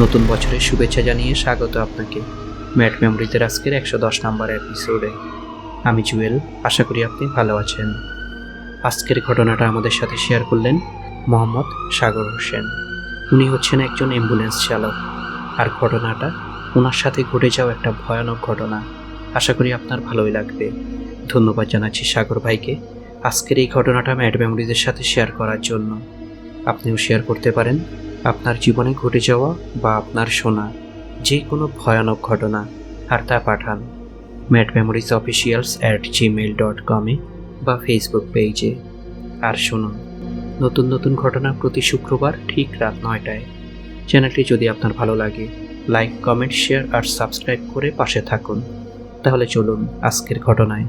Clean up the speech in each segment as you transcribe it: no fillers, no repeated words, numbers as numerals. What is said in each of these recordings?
নতুন বছরের শুভেচ্ছা জানিয়ে স্বাগত আপনাকে ম্যাট মেমোরিজের আজকের 110 নম্বর এপিসোডে। আমি জুয়েল, আশা করি আপনি ভালো আছেন। আজকের ঘটনাটা আমাদের সাথে শেয়ার করলেন মোহাম্মদ সাগর হোসেন। উনি হচ্ছেন একজন অ্যাম্বুলেন্স চালক, আর ঘটনাটা ওনার সাথে ঘটে যাওয়া একটা ভয়ানক ঘটনা। আশা করি আপনার ভালোই লাগবে। ধন্যবাদ জানাচ্ছি সাগর ভাইকে আজকের এই ঘটনাটা ম্যাট মেমোরিজের সাথে শেয়ার করার জন্য। আপনিও শেয়ার করতে পারেন আপনার জীবনে ঘটে যাওয়া বা আপনার শোনা যে কোনো ভয়ানক ঘটনা, আর তা পাঠান madmemories@gmail.com বা ফেসবুক পেজে। আর শুনুন নতুন নতুন ঘটনা প্রতি শুক্রবার ঠিক রাত 9টায়। চ্যানেলটি যদি আপনার ভালো লাগে লাইক, কমেন্ট, শেয়ার আর সাবস্ক্রাইব করে পাশে থাকুন। তাহলে চলুন আজকের ঘটনায়।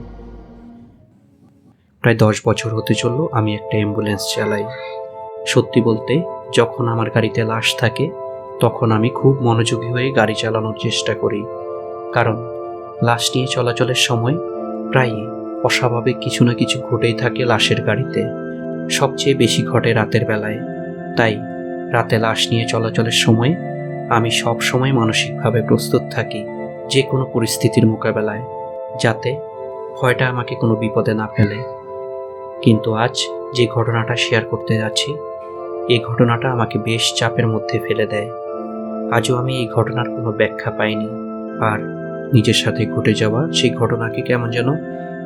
প্রায় 10 বছর হতে চলল আমি একটা অ্যাম্বুলেন্স চালাই। সত্যি বলতে, যখন আমার গাড়িতে লাশ থাকে তখন আমি খুব মনোযোগী হয়ে গাড়ি চালানোর চেষ্টা করি, কারণ লাশ নিয়ে চলাচলের সময় প্রায়ই অস্বাভাবিক কিছু না কিছু ঘটেই থাকে লাশের গাড়িতে। সবচেয়ে বেশি ঘটে রাতের বেলায়। তাই রাতে লাশ নিয়ে চলাচলের সময় আমি সব সময় মানসিকভাবে প্রস্তুত থাকি যে কোনো পরিস্থিতির মোকাবেলায়, যাতে ভয়টা আমাকে কোনো বিপদে না ফেলে। কিন্তু আজ যে ঘটনাটা শেয়ার করতে যাচ্ছি, এই ঘটনাটা আমাকে বেশ চাপের মধ্যে ফেলে দেয়। আজও আমি এই ঘটনার কোনো ব্যাখ্যা পাইনি, আর নিজের সাথে ঘটে যাওয়া সেই ঘটনাকে কেমন যেন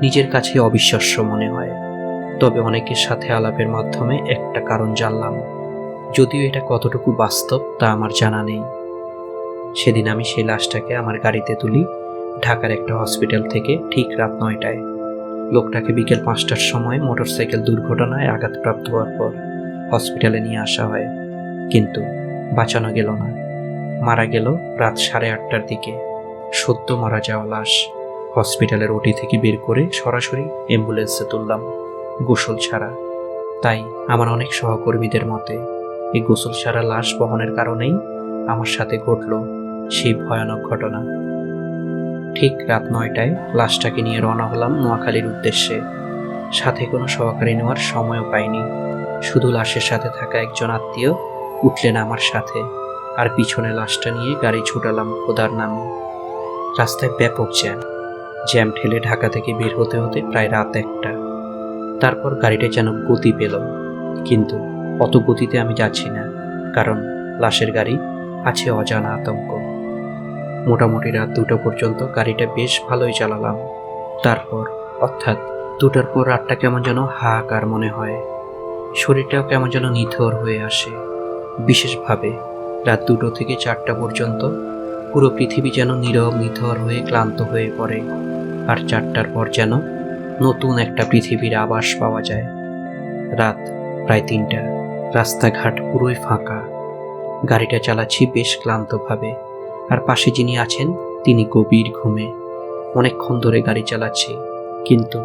নিজের কাছে অবিশ্বাস্য মনে হয়। তবে অনেকের সাথে আলাপের মাধ্যমে একটা কারণ জানলাম, যদিও এটা কতটুকু বাস্তব তা আমার জানা নেই। সেদিন আমি সেই লাশটাকে আমার গাড়িতে তুলি ঢাকার একটা হসপিটাল থেকে ঠিক রাত 9টায়। লোকটাকে বিকেল 5টার সময় মোটরসাইকেল দুর্ঘটনায় আঘাতপ্রাপ্ত হওয়ার পর হসপিটালে নিয়ে আসা হয়, কিন্তু বাঁচানো গেল না। মারা গেল রাত 8:30টার দিকে। সদ্য মারা যাওয়া লাশ হসপিটালের ওটি থেকে বের করে সরাসরি অ্যাম্বুলেন্সে তুললাম, গোসল ছাড়া। তাই আমার অনেক সহকর্মীদের মতে এই গোসল ছাড়া লাশ বহনের কারণেই আমার সাথে ঘটল সেই ভয়ানক ঘটনা। ঠিক রাত 9টায় লাশটাকে নিয়ে রওনা হলাম নোয়াখালীর উদ্দেশ্যে। সাথে কোনো সহকারী নেওয়ার সময়ও পাইনি। শুধু লাশের সাথে থাকা একজন আত্মীয় উঠলেন আমার সাথে, আর পিছনে লাশটা নিয়ে গাড়ি ছুটালাম খোদার নামে। রাস্তায় ব্যাপক জ্যাম ঠেলে ঢাকা থেকে বের হতে হতে প্রায় রাত 1টা। তারপর গাড়িটা যেন গতি পেল, কিন্তু অত গতিতে আমি যাচ্ছি না, কারণ লাশের গাড়ি আছে অজানা আতঙ্ক। মোটামুটি রাত 2টা পর্যন্ত গাড়িটা বেশ ভালোই চালালাম। তারপর অর্থাৎ 2টার পর রাতটা কেমন যেন হাহাকার মনে হয়। শরীরটাও কেমন যেন নিথর হয়ে আসে। বিশেষভাবে রাত 2টো থেকে 4টা পর্যন্ত পুরো পৃথিবী যেন নীরব, নিথর হয়ে ক্লান্ত হয়ে পড়ে। আর 4টার পর যেন নতুন একটা পৃথিবীর আভাস পাওয়া যায়। রাত প্রায় 3টা, রাস্তাঘাট পুরোই ফাঁকা। গাড়িটা চালাচ্ছি বেশ ক্লান্তভাবে, আর পাশে যিনি আছেন তিনি গভীর ঘুমে। অনেকক্ষণ ধরে গাড়ি চালাচ্ছি, কিন্তু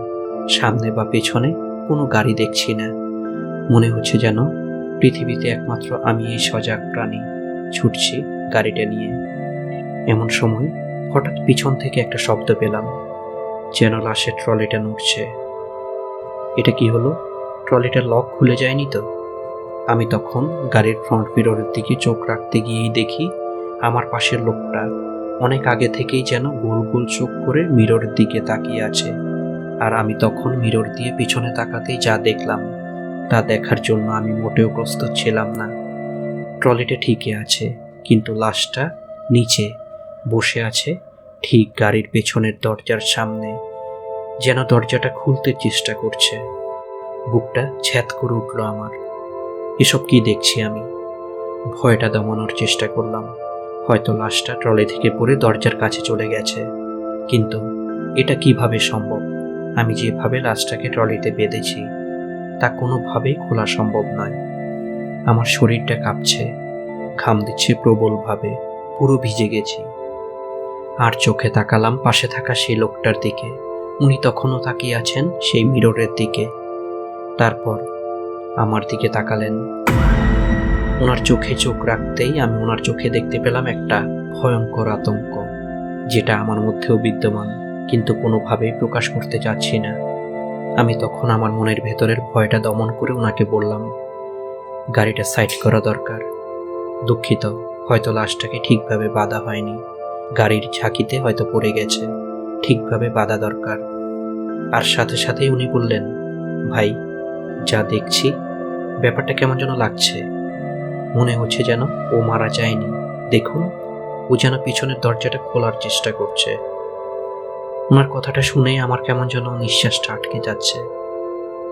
সামনে বা পেছনে কোনো গাড়ি দেখছি না। মনে হচ্ছে যেন পৃথিবীতে একমাত্র আমি এই সজাগ প্রাণী, ছুটছি গাড়িটা নিয়ে। এমন সময় হঠাৎ পিছন থেকে একটা শব্দ পেলাম, যেন লাশের ট্রলিটা নড়ছে। এটা কি হলো? ট্রলিটার লক খুলে যায়নি তো? আমি তখন গাড়ির ফ্রন্ট মিররের দিকে চোখ রাখতে গিয়েই দেখি আমার পাশের লোকটা অনেক আগে থেকেই যেন গোল গোল চোখ করে মিররের দিকে তাকিয়ে আছে। আর আমি তখন মিরর দিয়ে পিছনে তাকাতেই যা দেখলাম তা দেখার জন্য আমি মোটেও প্রস্তুত ছিলাম না। ট্রলিটা ঠিকই আছে, কিন্তু লাশটা নিচে বসে আছে ঠিক গাড়ির পেছনের দরজার সামনে, যেন দরজাটা খুলতে চেষ্টা করছে। বুকটা ছ্যাদ করে উঠল আমার। এসব কি দেখছি আমি? ভয়টা দমানোর চেষ্টা করলাম। হয়তো লাশটা ট্রলি থেকে পড়ে দরজার কাছে চলে গেছে, কিন্তু এটা কিভাবে সম্ভব? আমি যেভাবে লাশটাকে ট্রলিতে বেঁধেছি তা কোনোভাবেই খোলা সম্ভব নয়। আমার শরীরটা কাঁপছে, ঘাম দিচ্ছে প্রবলভাবে, পুরো ভিজে গেছি। আর চোখে তাকালাম পাশে থাকা সেই লোকটার দিকে। উনি তখনও তাকিয়ে আছেন সেই মিররের দিকে। তারপর আমার দিকে তাকালেন। ওনার চোখে চোখ রাখতেই আমি ওনার চোখে দেখতে পেলাম একটা ভয়ঙ্কর আতঙ্ক, যেটা আমার মধ্যেও বিদ্যমান, কিন্তু কোনোভাবেই প্রকাশ করতে চাচ্ছি না। আমি তখন আমার মনের ভেতরের ভয়টা দমন করে ওনাকে বললাম, গাড়িটা সাইড করা দরকার। দুঃখিত, হয়তো লাশটাকে ঠিকভাবে বাঁধা হয়নি, গাড়ির ঝাঁকিতে হয়তো পড়ে গেছে, ঠিকভাবে বাঁধা দরকার। আর সাথে সাথেই উনি বললেন, ভাই, যা দেখছি ব্যাপারটা কেমন যেন লাগছে, মনে হচ্ছে যেন ও মারা যায়নি। দেখুন, ও যেন পিছনের দরজাটা খোলার চেষ্টা করছে। ওনার কথাটা শুনে আমার কেমন যেন নিঃশ্বাসটা আটকে যাচ্ছে।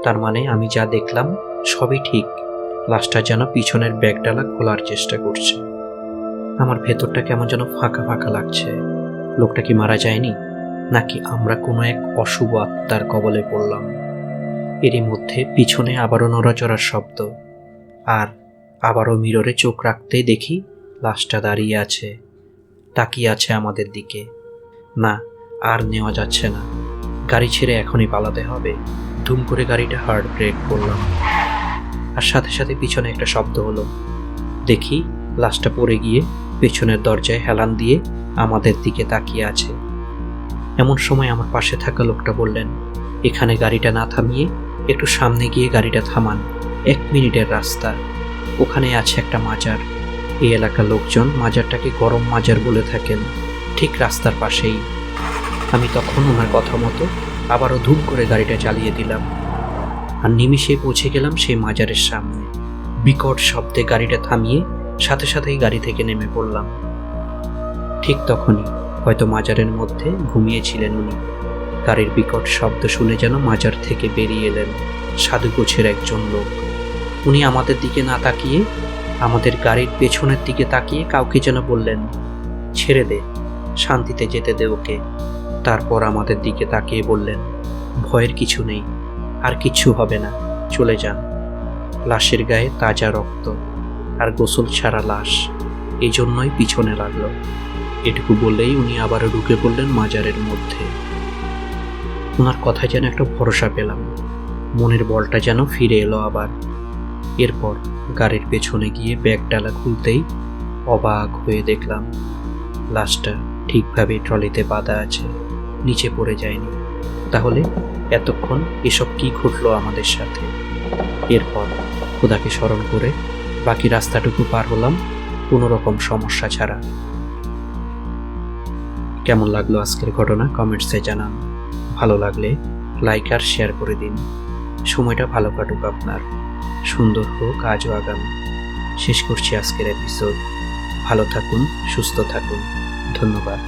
তার মানে আমি যা দেখলাম সবই ঠিক, লাশটা যেন পিছনের ব্যাগডালা খোলার চেষ্টা করছে। আমার ভেতরটা কেমন যেন ফাঁকা ফাঁকা লাগছে। লোকটা কি মারা যায়নি, নাকি আমরা কোনো এক অশুভ আত্মার কবলে পড়লাম? এরই মধ্যে পিছনে আবারও নড়াচড়ার শব্দ, আর আবারও মিররে চোখ রাখতেই দেখি লাশটা দাঁড়িয়ে আছে, তাকিয়ে আছে আমাদের দিকে। না, আর নেওয়া যাচ্ছে না, গাড়ি ছেড়ে এখনই পালাতে হবে। ধুম করে গাড়িটা হার্ড ব্রেক করলাম, আর সাথে সাথে পিছনে একটা শব্দ হলো। দেখি লাশটা পড়ে গিয়ে পেছনের দরজায় হেলান দিয়ে আমাদের দিকে তাকিয়ে আছে। এমন সময় আমার পাশে থাকা লোকটা বললেন, এখানে গাড়িটা না থামিয়ে একটু সামনে গিয়ে গাড়িটা থামান, 1 মিনিটের রাস্তা, ওখানে আছে একটা মাজার। এই এলাকার লোকজন মাজারটাকে গরম মাজার বলে থাকেন, ঠিক রাস্তার পাশেই। আমি তখন ওনার কথা মতো আবারও ধুম করে গাড়িটা চালিয়ে দিলাম, আর নিমিষে পৌঁছে গেলাম সেই মাজারের সামনে। বিকট শব্দে গাড়িটা থামিয়ে সাথে সাথেই গাড়ি থেকে নেমে পড়লাম। ঠিক তখনই হয়তো মাজারের মধ্যে ঘুমিয়েছিলেন উনি। গাড়ির বিকট শব্দ শুনে যেন মাজার থেকে বেরিয়ে এলেন সাধুগোছের একজন লোক। উনি আমাদের দিকে না তাকিয়ে আমাদের গাড়ির পেছনের দিকে তাকিয়ে কাউকে যেন বললেন, ছেড়ে দে, শান্তিতে যেতে দে ওকে। তারপর আমাদের দিকে তাকিয়ে বললেন, ভয়ের কিছু নেই, আর কিচ্ছু হবে না, চলে যান। লাশের গায়ে তাজা রক্ত আর গোসল ছাড়া লাশ, এই জন্যই পিছনে লাগলো। এটুকু বললেই উনি আবারও ঢুকে পড়লেন মাজারের মধ্যে। ওনার কথায় যেন একটা ভরসা পেলাম, মনের বলটা যেন ফিরে এলো আবার। এরপর গাড়ির পেছনে গিয়ে ব্যাগডালা খুলতেই অবাক হয়ে দেখলাম লাশটা ঠিকভাবে ট্রলিতে বাঁধা আছে, নিচে পড়ে যায়নি। তাহলে এতক্ষণ এসব কি ঘটলো আমাদের সাথে? এরপর খোদাকে স্মরণ করে বাকি রাস্তাটুকু পার হলাম কোনো রকম সমস্যা ছাড়া। কেমন লাগলো আজকের ঘটনা কমেন্টসে জানান। ভালো লাগলে লাইক আর শেয়ার করে দিন। সময়টা ভালো কাটুক আপনার, সুন্দর হোক আজও আগামী। শেষ করছি আজকের এপিসোড। ভালো থাকুন, সুস্থ থাকুন, ধন্যবাদ।